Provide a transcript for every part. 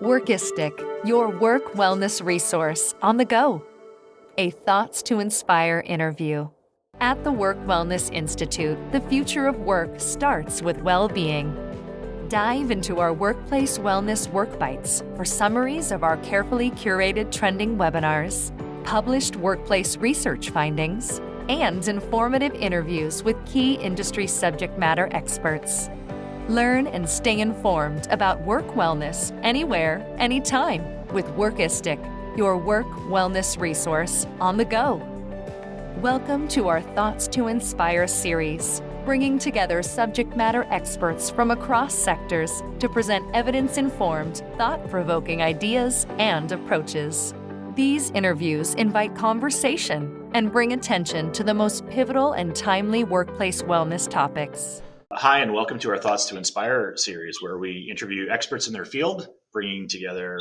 Workistic, your work wellness resource on the go. A Thoughts to Inspire interview. At the Work Wellness Institute, the future of work starts with well-being. Dive into our Workplace Wellness Work Bites for summaries of our carefully curated trending webinars, published workplace research findings, and informative interviews with key industry subject matter experts. Learn and stay informed about work wellness anywhere, anytime with Workistic, your work wellness resource on the go. Welcome to our Thoughts to Inspire series, bringing together subject matter experts from across sectors to present evidence-informed, thought-provoking ideas and approaches. These interviews invite conversation and bring attention to the most pivotal and timely workplace wellness topics. Hi, and welcome to our Thoughts to Inspire series, where we interview experts in their field, bringing together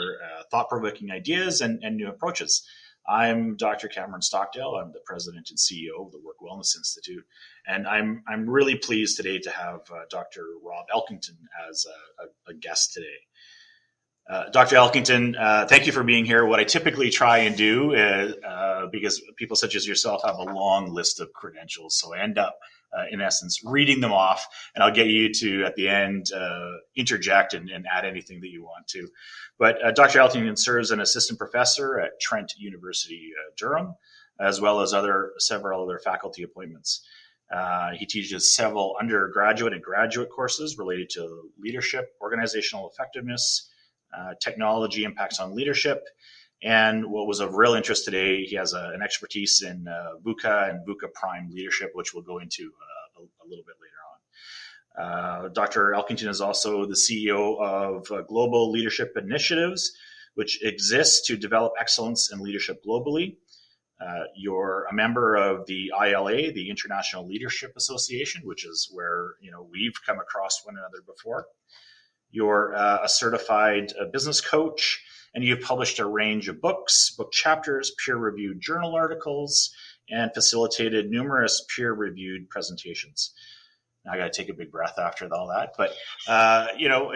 thought-provoking ideas and new approaches. I'm Dr. Cameron Stockdale. I'm the president and CEO of the Work Wellness Institute, and I'm really pleased today to have Dr. Rob Elkington as a guest today. Dr. Elkington, thank you for being here. What I typically try and do is, because people such as yourself have a long list of credentials, so I end up in essence, reading them off, and I'll get you to, at the end, interject and add anything that you want to. But Dr. Elkington serves an assistant professor at Trent University, Durham, as well as several other faculty appointments. He teaches several undergraduate and graduate courses related to leadership, organizational effectiveness, technology impacts on leadership. And what was of real interest today, he has an expertise in VUCA and VUCA prime leadership, which we'll go into a little bit later on. Dr. Elkington is also the CEO of Global Leadership Initiatives, which exists to develop excellence in leadership globally. You're a member of the ILA, the International Leadership Association, which is where we've come across one another before. You're a certified business coach, and you've published a range of books, book chapters, peer-reviewed journal articles, and facilitated numerous peer-reviewed presentations. Now, I got to take a big breath after all that. But,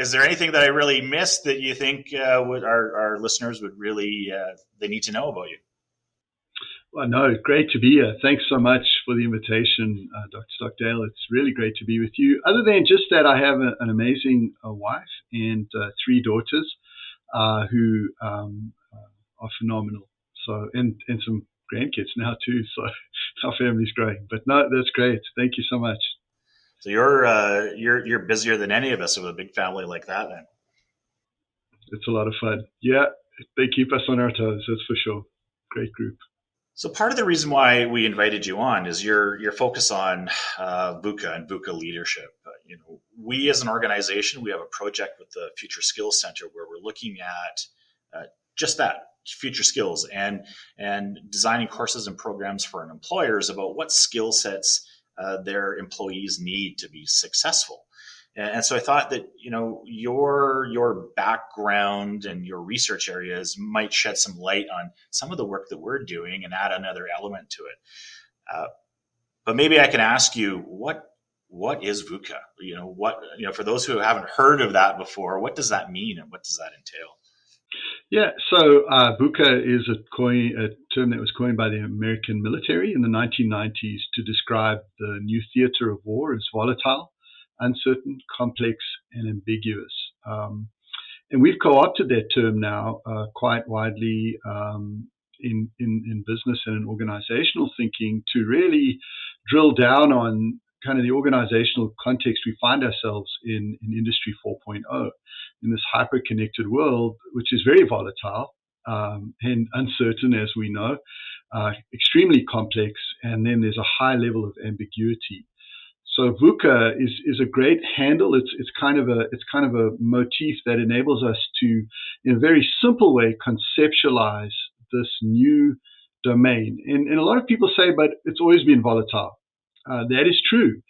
is there anything that I really missed that you think our listeners would really, they need to know about you? Well, no, great to be here. Thanks so much for the invitation, Dr. Stockdale. It's really great to be with you. Other than just that, I have an amazing wife and 3 daughters. Who are phenomenal. So, and some grandkids now too. So our family's growing. But no, that's great. Thank you so much. So you're busier than any of us with a big family like that, then. It's a lot of fun. Yeah, they keep us on our toes. That's for sure. Great group. So part of the reason why we invited you on is your focus on VUCA and VUCA leadership. We as an organization, we have a project with the Future Skills Center where we're looking at just that, future skills, and designing courses and programs for our employers about what skill sets their employees need to be successful. And so I thought that your background and your research areas might shed some light on some of the work that we're doing and add another element to it. But maybe I can ask you, what is VUCA? For those who haven't heard of that before, what does that mean and what does that entail? Yeah, so VUCA is a term that was coined by the American military in the 1990s to describe the new theater of war as volatile, uncertain, complex, and ambiguous. And we've co-opted that term now quite widely in business and in organizational thinking to really drill down on kind of the organizational context we find ourselves in Industry 4.0, in this hyper-connected world, which is very volatile and uncertain, as we know, extremely complex, and then there's a high level of ambiguity. So VUCA is a great handle. It's kind of a motif that enables us to, in a very simple way, conceptualize this new domain. And a lot of people say, but it's always been volatile. That is true.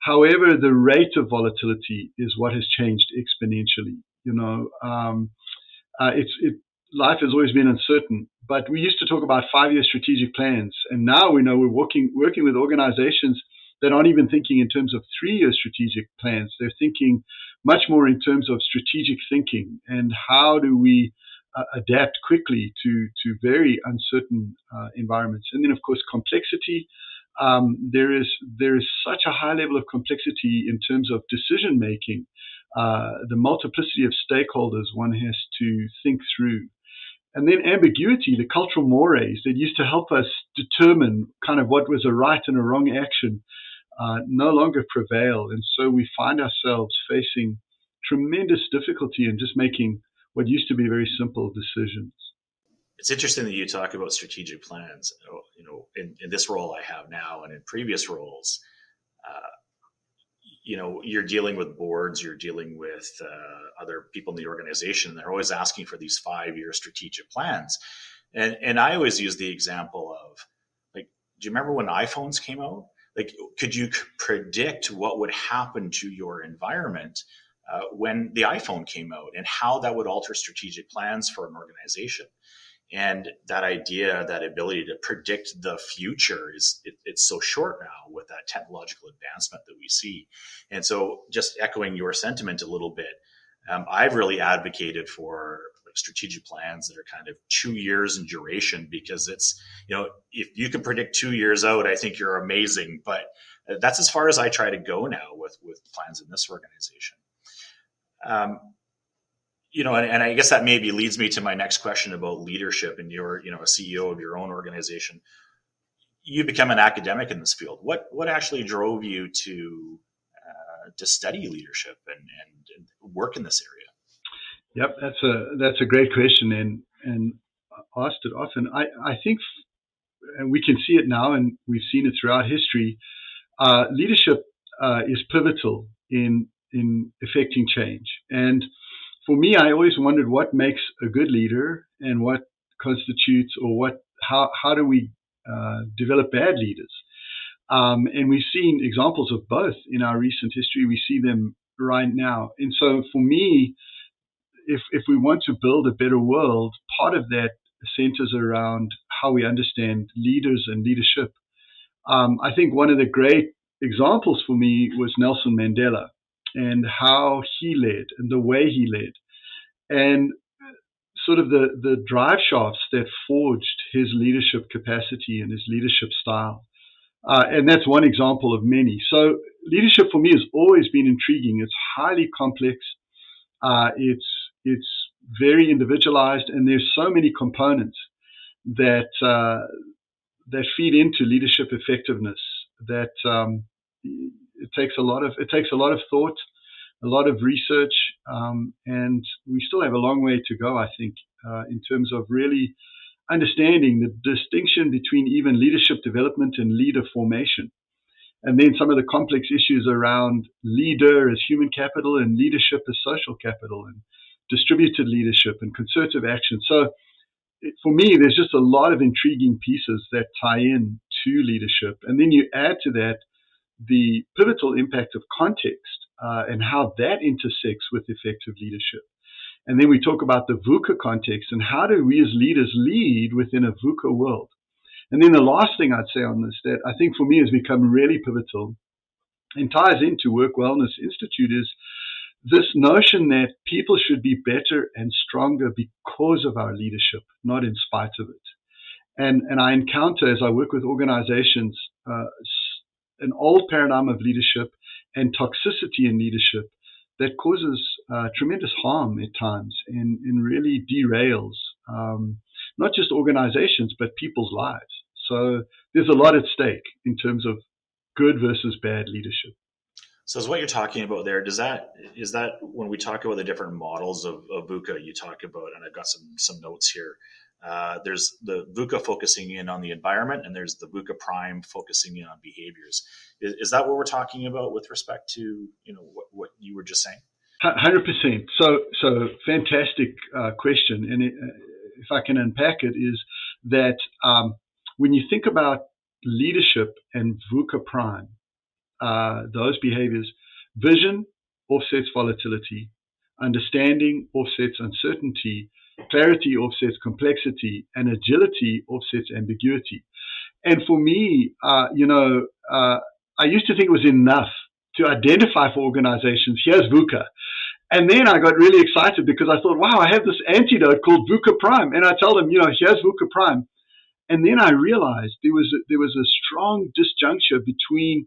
However, the rate of volatility is what has changed exponentially. Life has always been uncertain, but we used to talk about 5-year strategic plans, and now we know we're working with organizations that aren't even thinking in terms of 3-year strategic plans. They're thinking much more in terms of strategic thinking and how do we adapt quickly to very uncertain environments. And then, of course, complexity. There is such a high level of complexity in terms of decision making, the multiplicity of stakeholders one has to think through. And then ambiguity, the cultural mores that used to help us determine kind of what was a right and a wrong action, no longer prevail. And so we find ourselves facing tremendous difficulty in just making what used to be very simple decisions. It's interesting that you talk about strategic plans. In this role I have now and in previous roles, you're dealing with boards, you're dealing with other people in the organization, and they're always asking for these 5-year strategic plans. And I always use the example of, like, do you remember when iPhones came out? Like, could you predict what would happen to your environment when the iPhone came out and how that would alter strategic plans for an organization? And that idea, that ability to predict the future it's so short now with that technological advancement that we see. And so just echoing your sentiment a little bit, I've really advocated for strategic plans that are kind of 2 years in duration, because it's, if you can predict 2 years out, I think you're amazing. But that's as far as I try to go now with plans in this organization. And I guess that maybe leads me to my next question about leadership. And you're, a CEO of your own organization. You become an academic in this field. What actually drove you to study leadership and work in this area? Yep, that's a great question, and asked it often. I think, and we can see it now, and we've seen it throughout history. Leadership is pivotal in effecting change. And for me, I always wondered what makes a good leader and what constitutes, or how do we develop bad leaders? And we've seen examples of both in our recent history. We see them right now. And so for me, if we want to build a better world, part of that centers around how we understand leaders and leadership. I think one of the great examples for me was Nelson Mandela and how he led and the way he led, and sort of the drive shafts that forged his leadership capacity and his leadership style. And that's one example of many. So leadership for me has always been intriguing. It's highly complex. It's very individualized, and there's so many components that feed into leadership effectiveness. That it takes a lot of thought, a lot of research, and we still have a long way to go, I think, in terms of really understanding the distinction between even leadership development and leader formation. And then some of the complex issues around leader as human capital and leadership as social capital, and distributed leadership and concerted action. So for me, there's just a lot of intriguing pieces that tie in to leadership. And then you add to that the pivotal impact of context and how that intersects with effective leadership. And then we talk about the VUCA context and how do we as leaders lead within a VUCA world. And then the last thing I'd say on this that I think for me has become really pivotal and ties into Work Wellness Institute is this notion that people should be better and stronger because of our leadership, not in spite of it. And I encounter, as I work with organizations, an old paradigm of leadership and toxicity in leadership that causes tremendous harm at times and really derails not just organizations, but people's lives. So there's a lot at stake in terms of good versus bad leadership. So is what you're talking about there, is that when we talk about the different models of VUCA you talk about, and I've got some notes here, there's the VUCA focusing in on the environment, and there's the VUCA prime focusing in on behaviors. Is that what we're talking about with respect to what you were just saying? 100%. So fantastic question. And if I can unpack it, is that when you think about leadership and VUCA prime, those behaviors, vision offsets volatility, understanding offsets uncertainty, clarity offsets complexity, and agility offsets ambiguity. And for me, I used to think it was enough to identify for organizations, here's VUCA. And then I got really excited because I thought, wow, I have this antidote called VUCA Prime. And I tell them, here's VUCA Prime. And then I realized there was a strong disjuncture between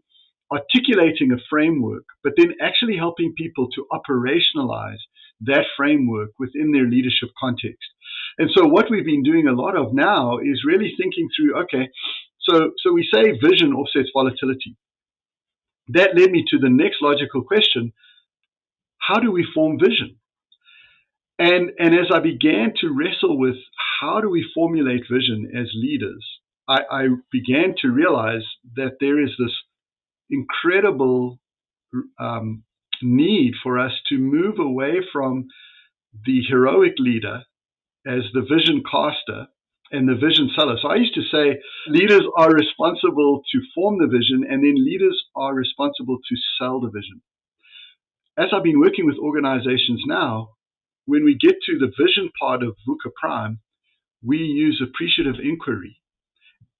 articulating a framework, but then actually helping people to operationalize that framework within their leadership context. And so what we've been doing a lot of now is really thinking through, okay, so we say vision offsets volatility. That led me to the next logical question: how do we form vision? And as I began to wrestle with how do we formulate vision as leaders, I began to realize that there is this incredible need for us to move away from the heroic leader as the vision caster and the vision seller. So I used to say leaders are responsible to form the vision, and then leaders are responsible to sell the vision. As I've been working with organizations now, when we get to the vision part of VUCA Prime, we use appreciative inquiry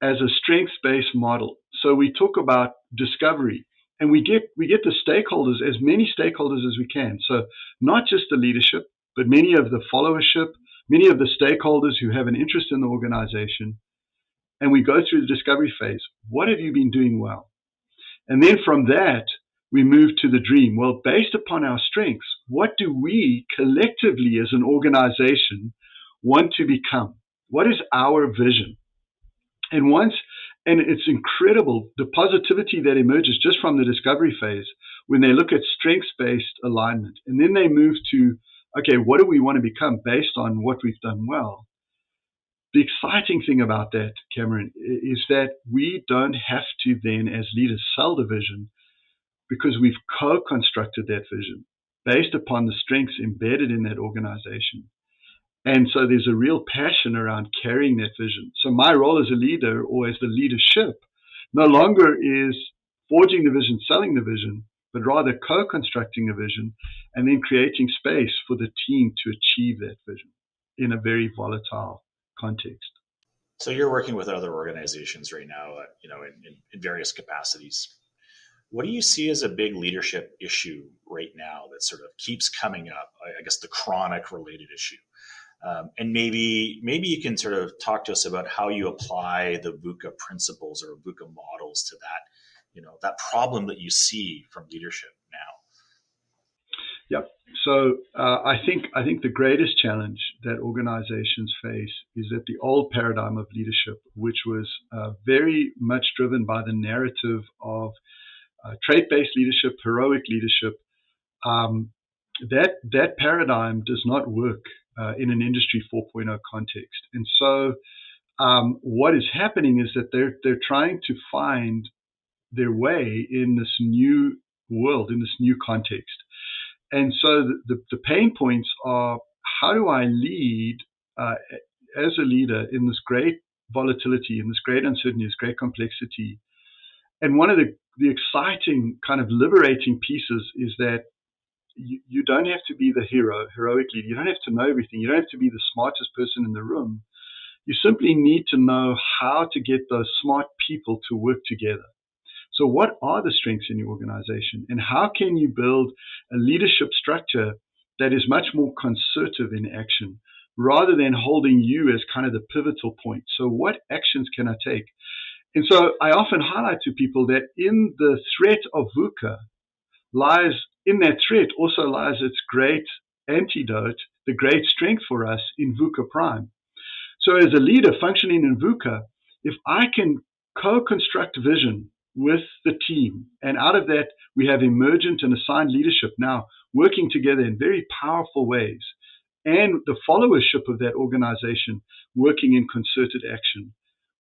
as a strengths-based model. So we talk about discovery, and we get the stakeholders, as many stakeholders as we can. So not just the leadership, but many of the followership, many of the stakeholders who have an interest in the organization. And we go through the discovery phase. What have you been doing well? And then from that, we move to the dream. Well, based upon our strengths, what do we collectively as an organization want to become? What is our vision? And it's incredible, the positivity that emerges just from the discovery phase when they look at strengths-based alignment. And then they move to, okay, what do we want to become based on what we've done well? The exciting thing about that, Cameron, is that we don't have to then, as leaders, sell the vision, because we've co-constructed that vision based upon the strengths embedded in that organization. And so there's a real passion around carrying that vision. So my role as a leader, or as the leadership, no longer is forging the vision, selling the vision, but rather co-constructing a vision and then creating space for the team to achieve that vision in a very volatile context. So you're working with other organizations right now, in various capacities. What do you see as a big leadership issue right now that sort of keeps coming up? I guess the chronic related issue. And maybe you can sort of talk to us about how you apply the VUCA principles or VUCA models to that problem that you see from leadership now. Yep. So I think the greatest challenge that organizations face is that the old paradigm of leadership, which was very much driven by the narrative of trait-based leadership, heroic leadership, that paradigm does not work in an Industry 4.0 context. And so what is happening is that they're trying to find their way in this new world, in this new context. And so the pain points are, how do I lead as a leader in this great volatility, in this great uncertainty, this great complexity? And one of the exciting kind of liberating pieces is that you don't have to be the heroic leader. You don't have to know everything. You don't have to be the smartest person in the room. You simply need to know how to get those smart people to work together. So what are the strengths in your organization, and how can you build a leadership structure that is much more concerted in action rather than holding you as kind of the pivotal point? So what actions can I take? And so I often highlight to people that in the threat of VUCA in that threat also lies its great antidote, the great strength for us in VUCA Prime. So as a leader functioning in VUCA, if I can co-construct vision with the team, and out of that we have emergent and assigned leadership now working together in very powerful ways, and the followership of that organization working in concerted action,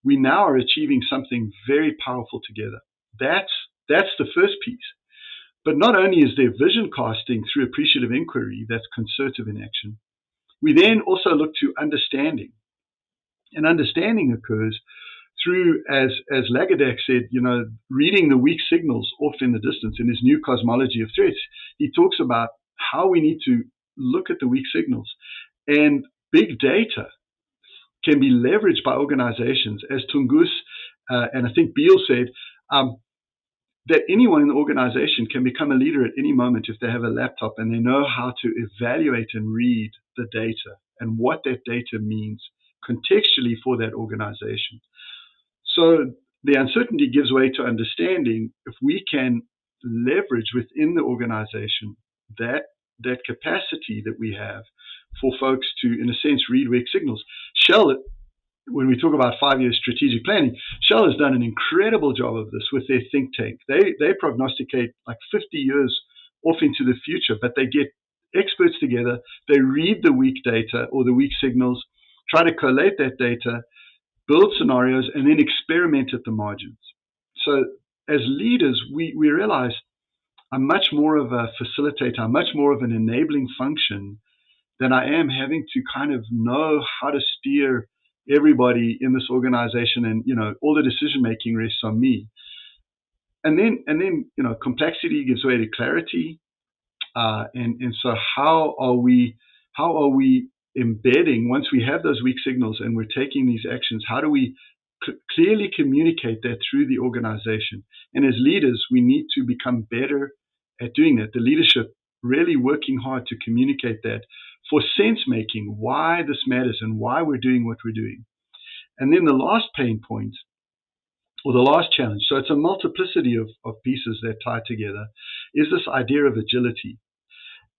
we now are achieving something very powerful together. That's the first piece. But not only is there vision casting through appreciative inquiry that's concerted in action, we then also look to understanding. And understanding occurs through, as Lagardère said, reading the weak signals off in the distance in his new cosmology of threats. He talks about how we need to look at the weak signals. And big data can be leveraged by organizations, as Tungus and I think Beal said. that anyone in the organization can become a leader at any moment if they have a laptop and they know how to evaluate and read the data and what that data means contextually for that organization. So the uncertainty gives way to understanding if we can leverage within the organization that capacity that we have for folks to, in a sense, read weak signals. Shell, when we talk about 5-year strategic planning, Shell has done an incredible job of this with their think tank. They prognosticate like 50 years off into the future, but they get experts together, they read the weak data or the weak signals, try to collate that data, build scenarios, and then experiment at the margins. So as leaders, we realize I'm much more of a facilitator, I'm much more of an enabling function than I am having to kind of know how to steer everybody in this organization, and all the decision making rests on me. And then complexity gives way to clarity. And so how are we embedding, once we have those weak signals and we're taking these actions, how do we clearly communicate that through the organization? And as leaders, we need to become better at doing that. The leadership really working hard to communicate that for sense making, why this matters and why we're doing what we're doing. And then the last pain point, or the last challenge, so it's a multiplicity of pieces that tie together, is this idea of agility.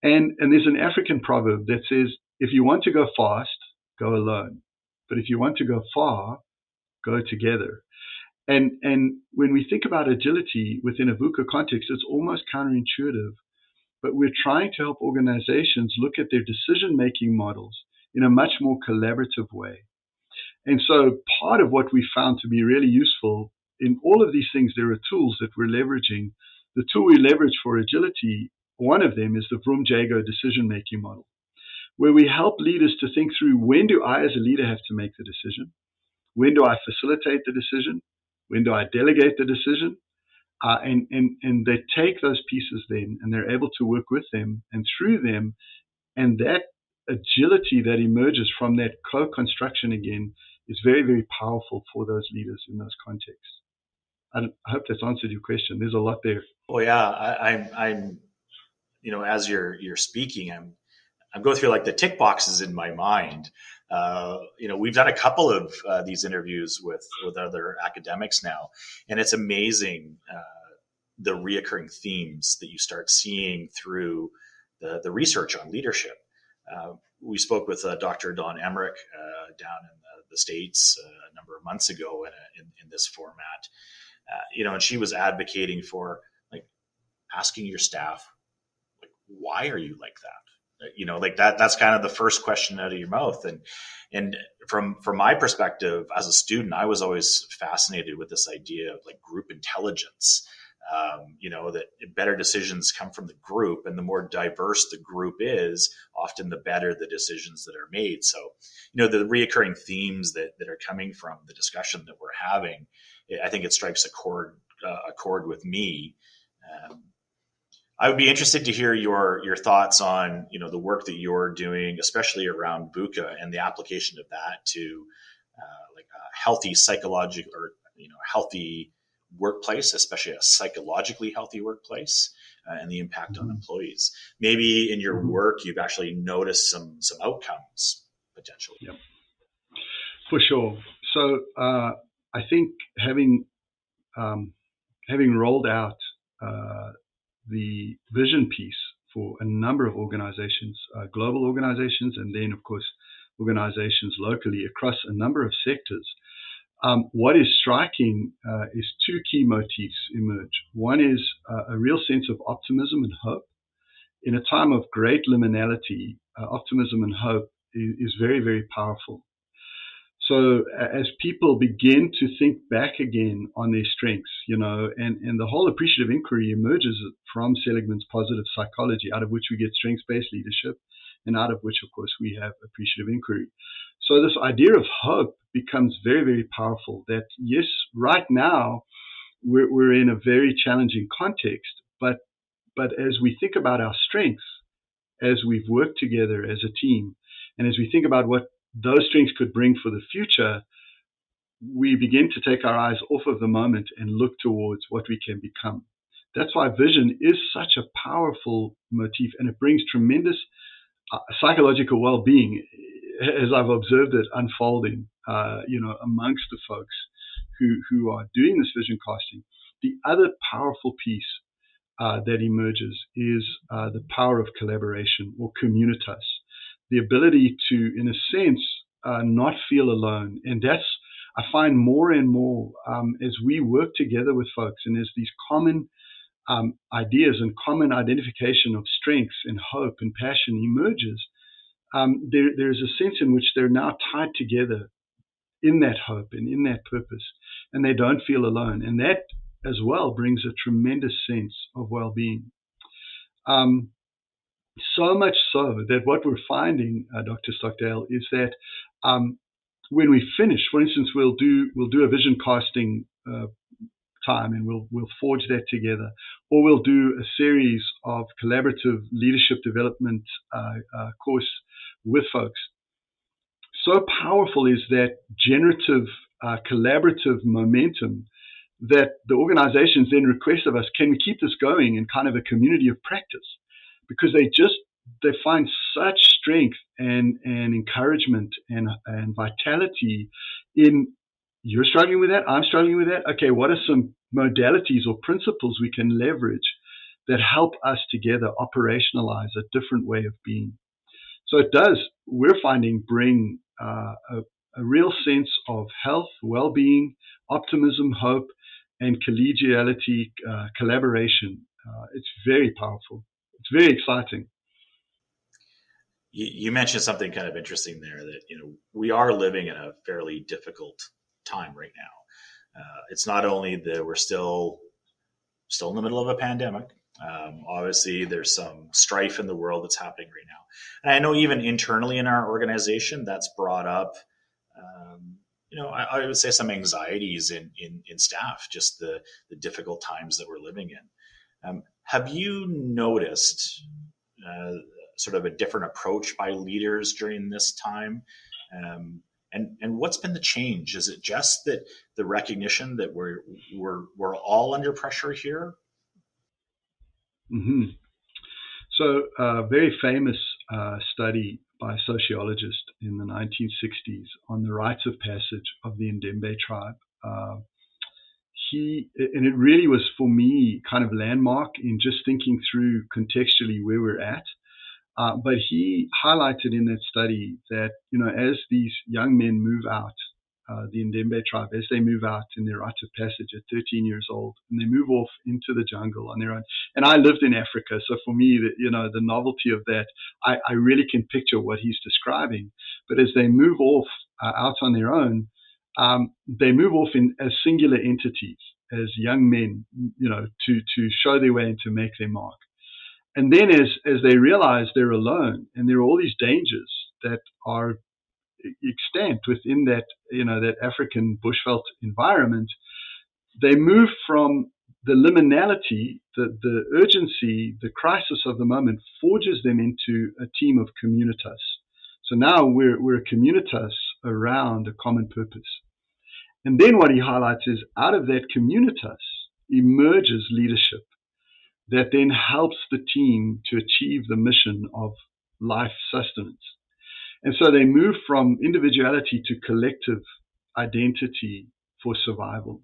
And there's an African proverb that says, if you want to go fast, go alone. But if you want to go far, go together. And when we think about agility within a VUCA context, it's almost counterintuitive. But we're trying to help organizations look at their decision-making models in a much more collaborative way. And so part of what we found to be really useful in all of these things, there are tools that we're leveraging. The tool we leverage for agility, one of them is the Vroom-Jago decision-making model, where we help leaders to think through, when do I as a leader have to make the decision? When do I facilitate the decision? When do I delegate the decision? And they take those pieces then, and they're able to work with them and through them, and that agility that emerges from that co-construction again is very, very powerful for those leaders in those contexts. I hope that's answered your question. There's a lot there. Oh yeah, I'm as you're speaking, I'm going through like the tick boxes in my mind. We've done a couple of these interviews with other academics now, and it's amazing the reoccurring themes that you start seeing through the research on leadership. We spoke with Dr. Dawn Emmerich down in the States a number of months ago in this format, and she was advocating for like asking your staff, like, why are you like that? That's kind of the first question out of your mouth. And from my perspective as a student, I was always fascinated with this idea of like group intelligence. That better decisions come from the group, and the more diverse the group is, often the better the decisions that are made. So, the reoccurring themes that are coming from the discussion that we're having, I think it strikes a chord with me. I would be interested to hear your thoughts on, the work that you're doing, especially around VUCA and the application of that to like a healthy psychological or, healthy workplace, especially a psychologically healthy workplace, and the impact on employees. Maybe in your work, you've actually noticed some outcomes potentially. Yeah, for sure. So I think having rolled out the vision piece for a number of organizations, global organizations, and then, of course, organizations locally across a number of sectors, what is striking is two key motifs emerge. One is a real sense of optimism and hope. In a time of great liminality, optimism and hope is very, very powerful. So as people begin to think back again on their strengths, and the whole appreciative inquiry emerges from Seligman's positive psychology, out of which we get strengths-based leadership, and out of which, of course, we have appreciative inquiry. So this idea of hope becomes very, very powerful, that yes, right now we're in a very challenging context, but as we think about our strengths, as we've worked together as a team, and as we think about what those strengths could bring for the future, we begin to take our eyes off of the moment and look towards what we can become. That's why vision is such a powerful motif, and it brings tremendous psychological well-being, as I've observed it unfolding, amongst the folks who are doing this vision casting. The other powerful piece that emerges is the power of collaboration, or communitas, the ability to, in a sense, not feel alone. And that's, I find more and more as we work together with folks, and as these common ideas and common identification of strengths and hope and passion emerges, there's a sense in which they're now tied together in that hope and in that purpose, and they don't feel alone. And that as well brings a tremendous sense of well-being. So much so that what we're finding, Dr. Stockdale, is that when we finish, for instance, we'll do a vision casting time, and we'll forge that together, or we'll do a series of collaborative leadership development course with folks. So powerful is that generative, collaborative momentum that the organizations then request of us, can we keep this going in kind of a community of practice? Because they find such strength and encouragement and vitality in, you're struggling with that, I'm struggling with that. Okay, what are some modalities or principles we can leverage that help us together operationalize a different way of being? So it does, we're finding, bring a real sense of health, well-being, optimism, hope, and collegiality, collaboration. It's very powerful. It's very exciting. You mentioned something kind of interesting there, that we are living in a fairly difficult time right now. It's not only that we're still in the middle of a pandemic. Obviously, there's some strife in the world that's happening right now, and I know even internally in our organization, that's brought up. I would say some anxieties in staff, just the difficult times that we're living in. Have you noticed sort of a different approach by leaders during this time? And what's been the change? Is it just that the recognition that we're all under pressure here? Mm-hmm. So a very famous study by a sociologist in the 1960s on the rites of passage of the Ndembe tribe. And it really was, for me, kind of landmark in just thinking through contextually where we're at. But he highlighted in that study that, as these young men move out, the Ndembe tribe, as they move out in their rite of passage at 13 years old, and they move off into the jungle on their own. And I lived in Africa, so for me, the novelty of that, I really can picture what he's describing. But as they move off out on their own, they move off as singular entities, as young men, to show their way and to make their mark. And then as they realize they're alone and there are all these dangers that are extant within that, that African bushveld environment, they move from the liminality, the urgency, the crisis of the moment forges them into a team of communitas. So now we're a communitas around a common purpose. And then what he highlights is, out of that communitas emerges leadership that then helps the team to achieve the mission of life sustenance. And so they move from individuality to collective identity for survival.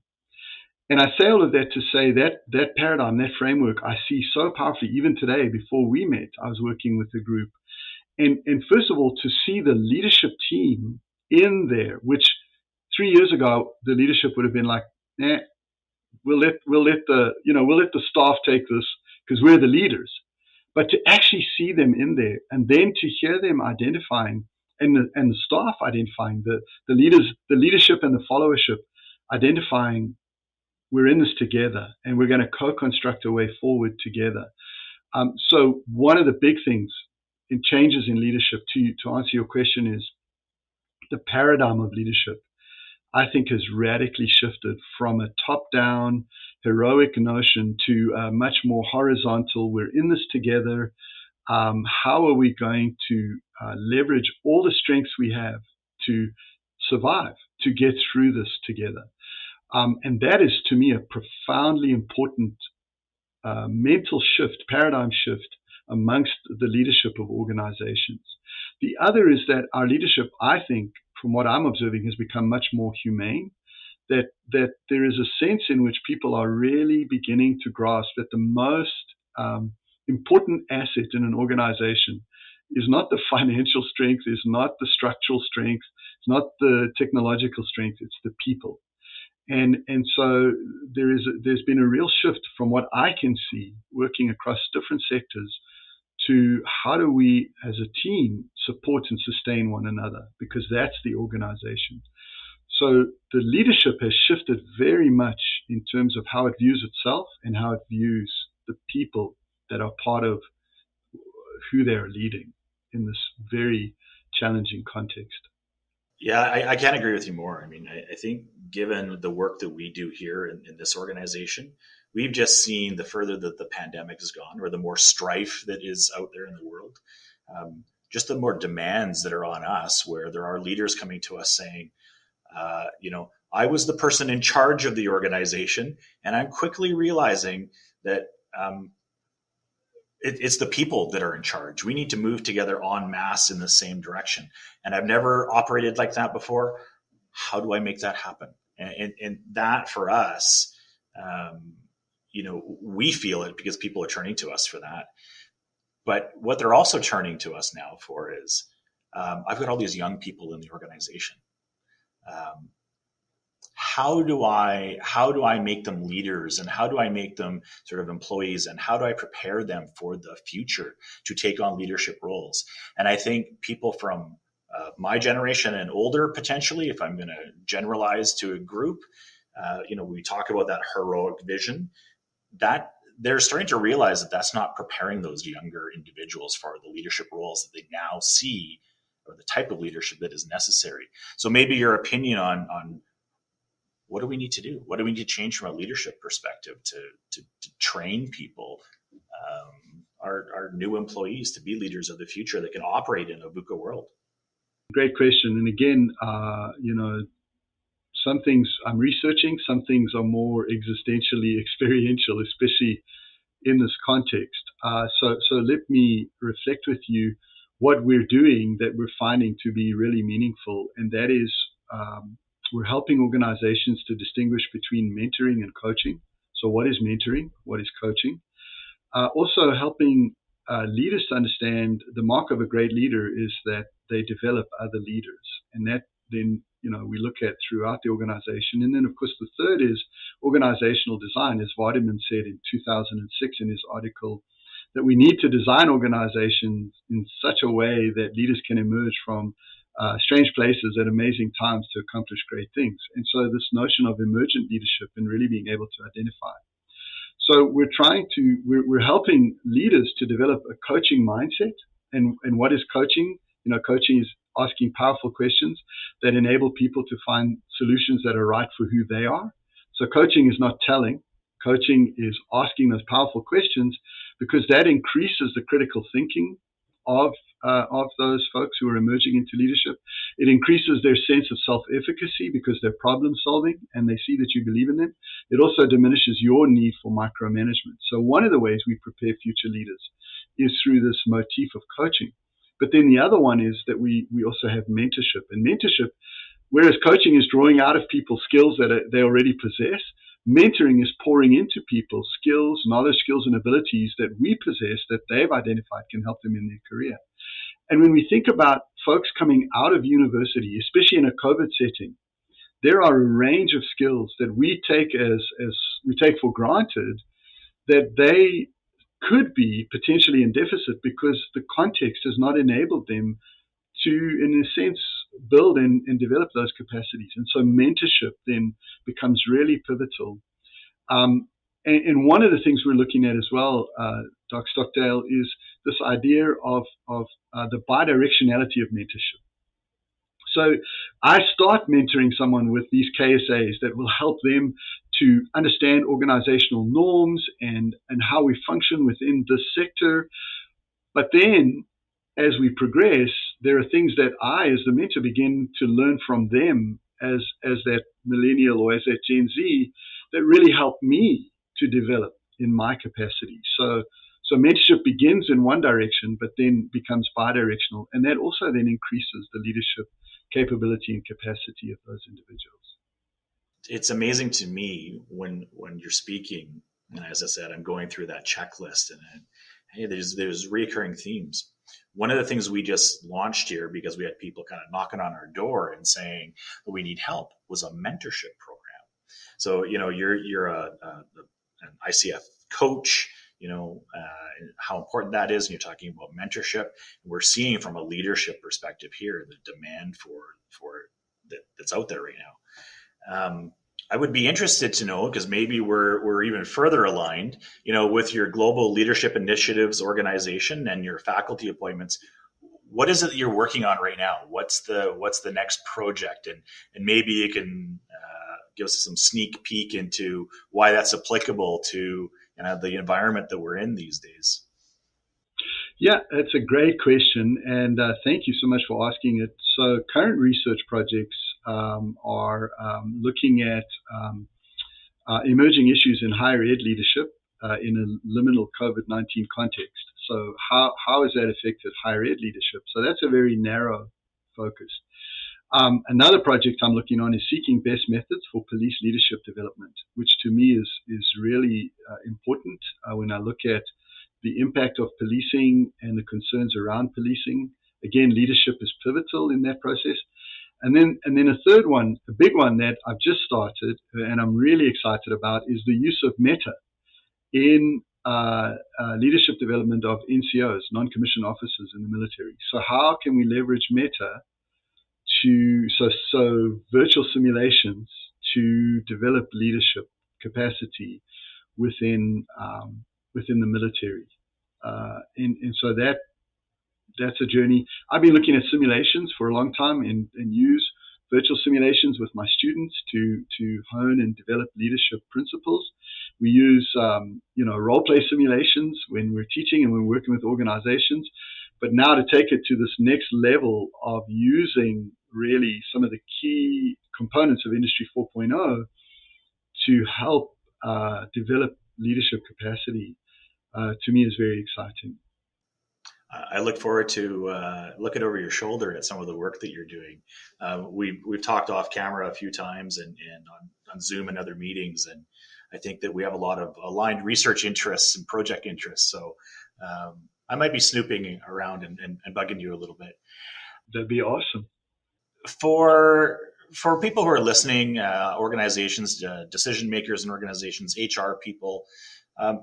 And I say all of that to say that paradigm, that framework, I see so powerfully. Even today, before we met, I was working with the group. And first of all, to see the leadership team in there, which 3 years ago, the leadership would have been like, we'll let the staff take this because we're the leaders. But to actually see them in there, and then to hear them identifying, and the staff identifying, the leaders, the leadership and the followership identifying, we're in this together and we're going to co-construct a way forward together. So one of the big things in changes in leadership, to answer your question, is the paradigm of leadership, I think, has radically shifted from a top-down, heroic notion to a much more horizontal, we're in this together. How are we going to leverage all the strengths we have to survive, to get through this together? And that is, to me, a profoundly important mental shift, paradigm shift amongst the leadership of organizations. The other is that our leadership, I think, from what I'm observing, has become much more humane, that there is a sense in which people are really beginning to grasp that the most important asset in an organization is not the financial strength, is not the structural strength, it's not the technological strength, it's the people. And so there's been a real shift from what I can see working across different sectors to how do we as a team support and sustain one another, because that's the organization. So the leadership has shifted very much in terms of how it views itself and how it views the people that are part of who they're leading in this very challenging context. Yeah, I can't agree with you more. I mean, I think given the work that we do here in this organization, we've just seen the further that the pandemic has gone, or the more strife that is out there in the world, just the more demands that are on us, where there are leaders coming to us saying, I was the person in charge of the organization, and I'm quickly realizing that it's the people that are in charge. We need to move together en masse in the same direction. And I've never operated like that before. How do I make that happen? And that for us, we feel it because people are turning to us for that. But what they're also turning to us now for is, I've got all these young people in the organization. How do I make them leaders, and how do I make them sort of employees, and how do I prepare them for the future to take on leadership roles? And I think people from my generation and older, potentially, if I'm going to generalize to a group, we talk about that heroic vision, that they're starting to realize that that's not preparing those younger individuals for the leadership roles that they now see, or the type of leadership that is necessary. So maybe your opinion on what do we need to do? What do we need to change from a leadership perspective to train people, our new employees, to be leaders of the future that can operate in a VUCA world? Great question. And again, some things I'm researching, some things are more existentially experiential, especially in this context. So let me reflect with you what we're doing that we're finding to be really meaningful, and that is we're helping organizations to distinguish between mentoring and coaching. So what is mentoring? What is coaching? Also helping leaders to understand the mark of a great leader is that they develop other leaders. And that then, we look at throughout the organization. And then, of course, the third is organizational design, as Vardaman said in 2006 in his article, that we need to design organizations in such a way that leaders can emerge from strange places at amazing times to accomplish great things. And so this notion of emergent leadership and really being able to identify. So we're helping leaders to develop a coaching mindset. And what is coaching? Coaching is asking powerful questions that enable people to find solutions that are right for who they are. So coaching is not telling. Coaching is asking those powerful questions, because that increases the critical thinking of those folks who are emerging into leadership. It increases their sense of self-efficacy because they're problem solving and they see that you believe in them. It also diminishes your need for micromanagement. So one of the ways we prepare future leaders is through this motif of coaching. But then the other one is that we also have mentorship. And mentorship, whereas coaching is drawing out of people skills that they already possess, mentoring is pouring into people skills, knowledge, skills, and abilities that we possess that they've identified can help them in their career. And when we think about folks coming out of university, especially in a COVID setting, there are a range of skills that we take we take for granted that they could be potentially in deficit because the context has not enabled them to, in a sense, build and develop those capacities. And so mentorship then becomes really pivotal. And one of the things we're looking at as well, Dr. Stockdale, is this idea of the bidirectionality of mentorship. So I start mentoring someone with these KSAs that will help them to understand organizational norms and how we function within this sector. But then as we progress, there are things that I, as the mentor, begin to learn from them as that millennial or as that Gen Z that really help me to develop in my capacity. So mentorship begins in one direction, but then becomes bidirectional, and that also then increases the leadership capability and capacity of those individuals. It's amazing to me when you're speaking, and as I said, I'm going through that checklist, and hey, there's recurring themes. One of the things we just launched here, because we had people kind of knocking on our door and saying we need help, was a mentorship program. So you're an ICF coach. How important that is, and you're talking about mentorship. We're seeing from a leadership perspective here the demand for that's out there right now. I would be interested to know, because maybe we're even further aligned, with your global leadership initiatives organization and your faculty appointments. What is it that you're working on right now? What's the next project, and maybe you can give us some sneak peek into why that's applicable to the environment that we're in these days. Yeah, that's a great question, and thank you so much for asking it. So current research projects are looking at emerging issues in higher ed leadership in a liminal COVID-19 context. So how has that affected higher ed leadership? So that's a very narrow focus. Another project I'm looking on is seeking best methods for police leadership development, which to me is really important when I look at the impact of policing and the concerns around policing. Again, leadership is pivotal in that process. And then a third one, a big one that I've just started and I'm really excited about, is the use of meta in leadership development of NCOs, non-commissioned officers in the military. So how can we leverage meta so virtual simulations to develop leadership capacity within the military, and so that's a journey. I've been looking at simulations for a long time and use virtual simulations with my students to hone and develop leadership principles. We use role play simulations when we're teaching and we're working with organizations. But now to take it to this next level of using really some of the key components of Industry 4.0 to help develop leadership capacity, to me is very exciting. I look forward to looking over your shoulder at some of the work that you're doing. We've talked off camera a few times and on Zoom and other meetings, and I think that we have a lot of aligned research interests and project interests. So I might be snooping around and bugging you a little bit. That'd be awesome. For people who are listening, organizations, decision makers in organizations, HR people,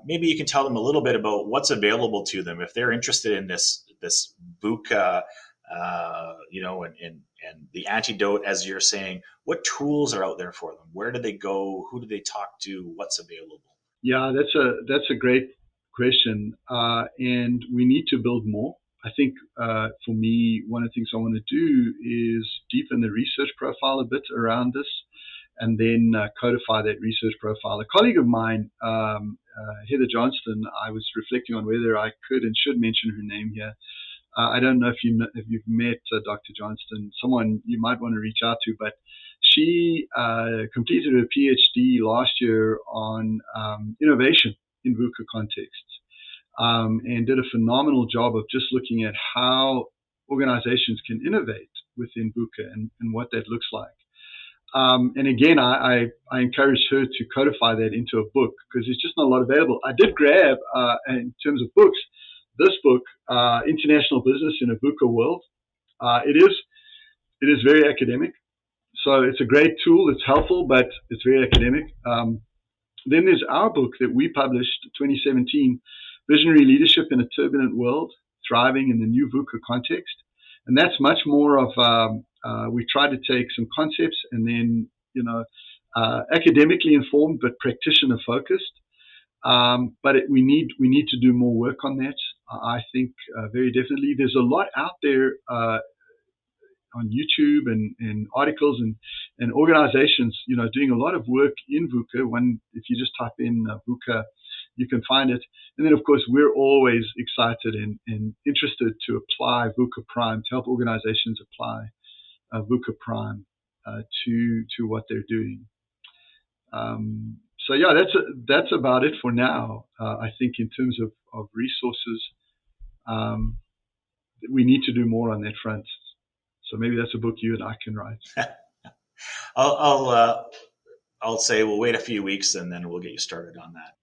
maybe you can tell them a little bit about what's available to them if they're interested in this VUCA, and the antidote, as you're saying. What tools are out there for them? Where do they go? Who do they talk to? What's available? Yeah, that's a great question, and we need to build more. I think for me, one of the things I want to do is deepen the research profile a bit around this, and then codify that research profile. A colleague of mine, Heather Johnston, I was reflecting on whether I could and should mention her name here. I don't know if you've met Dr. Johnston, someone you might want to reach out to, but she completed her PhD last year on innovation in VUCA contexts, and did a phenomenal job of just looking at how organizations can innovate within VUCA and what that looks like. And again, I encouraged her to codify that into a book because there's just not a lot available. I did grab, in terms of books, this book, International Business in a VUCA World. It is very academic. So it's a great tool. It's helpful, but it's very academic. Then there's our book that we published 2017, Visionary Leadership in a Turbulent World, Thriving in the New VUCA Context. And that's much more of, we try to take some concepts and then, academically informed, but practitioner focused. But we need to do more work on that. I think very definitely. There's a lot out there on YouTube and articles and organizations, doing a lot of work in VUCA. If you just type in VUCA, you can find it. And then, of course, we're always excited and interested to apply VUCA Prime, to help organizations apply VUCA Prime to what they're doing. So yeah, that's about it for now. I think in terms of resources, we need to do more on that front. So maybe that's a book you and I can write. I'll say we'll wait a few weeks and then we'll get you started on that.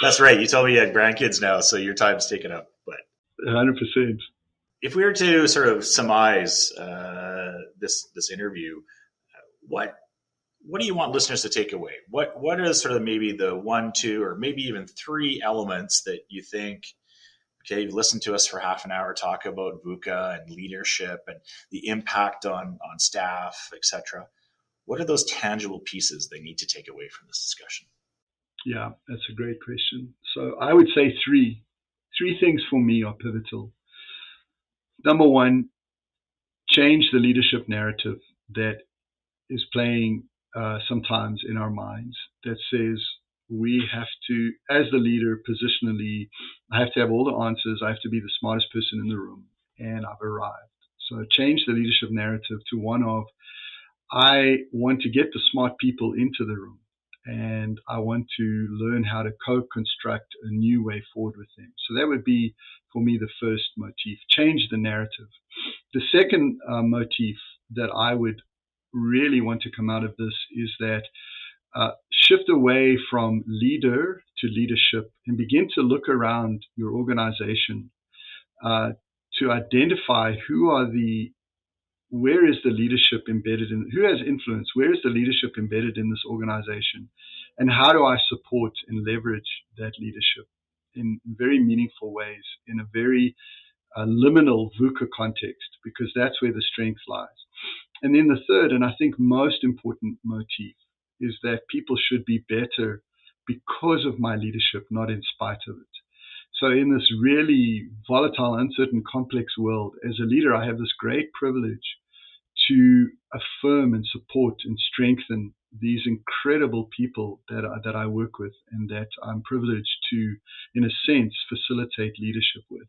That's right. You told me you had grandkids now, so your time's taken up. But 100%. If we were to sort of surmise this interview, what do you want listeners to take away? What is sort of maybe the 1, 2, or maybe even 3 elements that you think, okay, you've listened to us for half an hour talk about VUCA and leadership and the impact on staff, etc. What are those tangible pieces they need to take away from this discussion? Yeah, that's a great question. So I would say 3 things for me are pivotal. Number 1, change the leadership narrative that is playing sometimes in our minds that says we have to, as the leader, positionally, I have to have all the answers. I have to be the smartest person in the room, and I've arrived. So change the leadership narrative to one of, I want to get the smart people into the room, and I want to learn how to co-construct a new way forward with them. So that would be, for me, the first motif, change the narrative. The second motif that I would really want to come out of this is that shift away from leader to leadership and begin to look around your organization to identify where is the leadership embedded in, who has influence, where is the leadership embedded in this organization, and how do I support and leverage that leadership in very meaningful ways, in a very liminal VUCA context, because that's where the strength lies. And then the third, and I think most important motif, is that people should be better because of my leadership, not in spite of it. So in this really volatile, uncertain, complex world, as a leader, I have this great privilege to affirm and support and strengthen these incredible people that I work with and that I'm privileged to, in a sense, facilitate leadership with.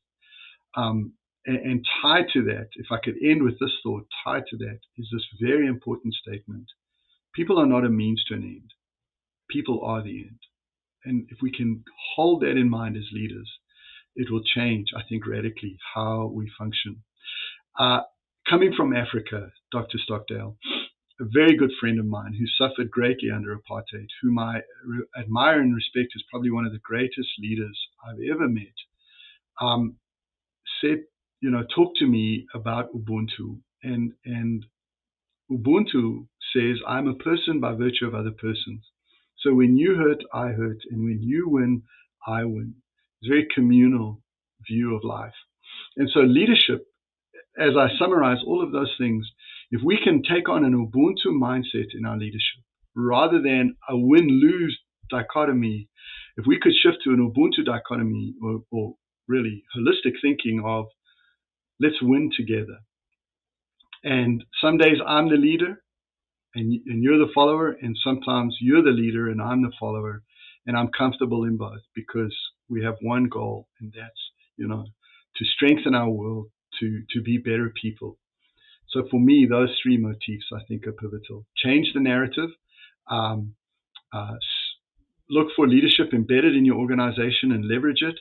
And tied to that, if I could end with this thought, tied to that is this very important statement. People are not a means to an end. People are the end. And if we can hold that in mind as leaders, it will change, I think, radically how we function. Coming from Africa, Dr. Stockdale, a very good friend of mine who suffered greatly under apartheid, whom I admire and respect as probably one of the greatest leaders I've ever met, said, talk to me about Ubuntu. And Ubuntu says, I'm a person by virtue of other persons. So when you hurt, I hurt. And when you win, I win. It's a very communal view of life. And so leadership, as I summarize all of those things, if we can take on an Ubuntu mindset in our leadership, rather than a win-lose dichotomy, if we could shift to an Ubuntu dichotomy or really holistic thinking of let's win together. And some days I'm the leader and you're the follower, and sometimes you're the leader and I'm the follower, and I'm comfortable in both because we have one goal, and that's, to strengthen our world, to be better people. So for me, those 3 motifs I think are pivotal. Change the narrative, look for leadership embedded in your organization and leverage it,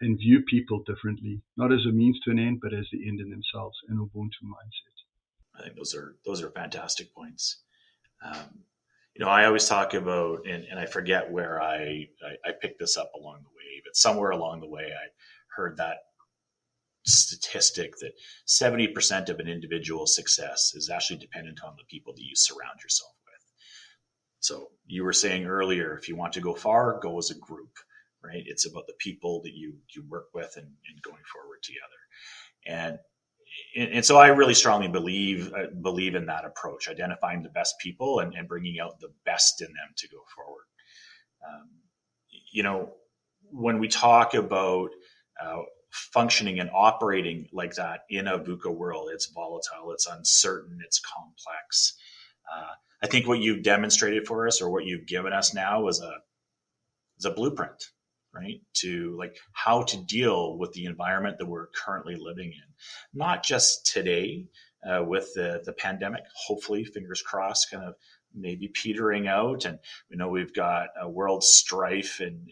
and view people differently, not as a means to an end, but as the end in themselves, an Ubuntu mindset. I think those are fantastic points. I always talk about, and I forget where I picked this up along the way, but somewhere along the way I heard that statistic that 70% of an individual's success is actually dependent on the people that you surround yourself with. So you were saying earlier, if you want to go far, go as a group, right? It's about the people that you work with and going forward together. And so I really strongly believe in that approach, identifying the best people and bringing out the best in them to go forward. When we talk about functioning and operating like that in a VUCA world, it's volatile, it's uncertain, it's complex. I think what you've demonstrated for us, or what you've given us now, is a blueprint, right? To how to deal with the environment that we're currently living in, not just today with the pandemic, hopefully, fingers crossed, kind of maybe petering out. And we know we've got a world strife in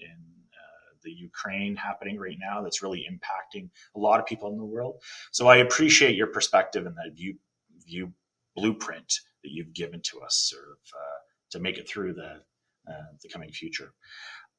the Ukraine happening right now that's really impacting a lot of people in the world. So I appreciate your perspective and that view blueprint that you've given to us sort of to make it through the coming future.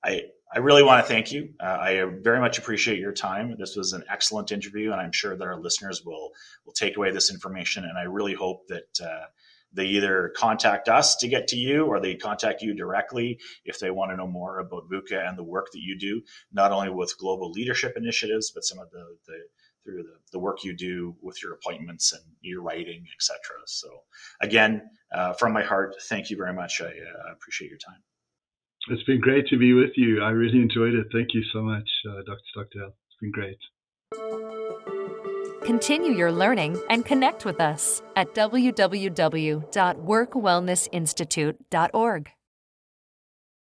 I really want to thank you. I very much appreciate your time. This was an excellent interview, and I'm sure that our listeners will take away this information. And I really hope that they either contact us to get to you, or they contact you directly if they want to know more about VUCA and the work that you do, not only with global leadership initiatives, but some of the work you do with your appointments and your writing, etc. So again, from my heart, thank you very much. I appreciate your time. It's been great to be with you. I really enjoyed it. Thank you so much, Dr. Stockdale. It's been great. Continue your learning and connect with us at www.workwellnessinstitute.org.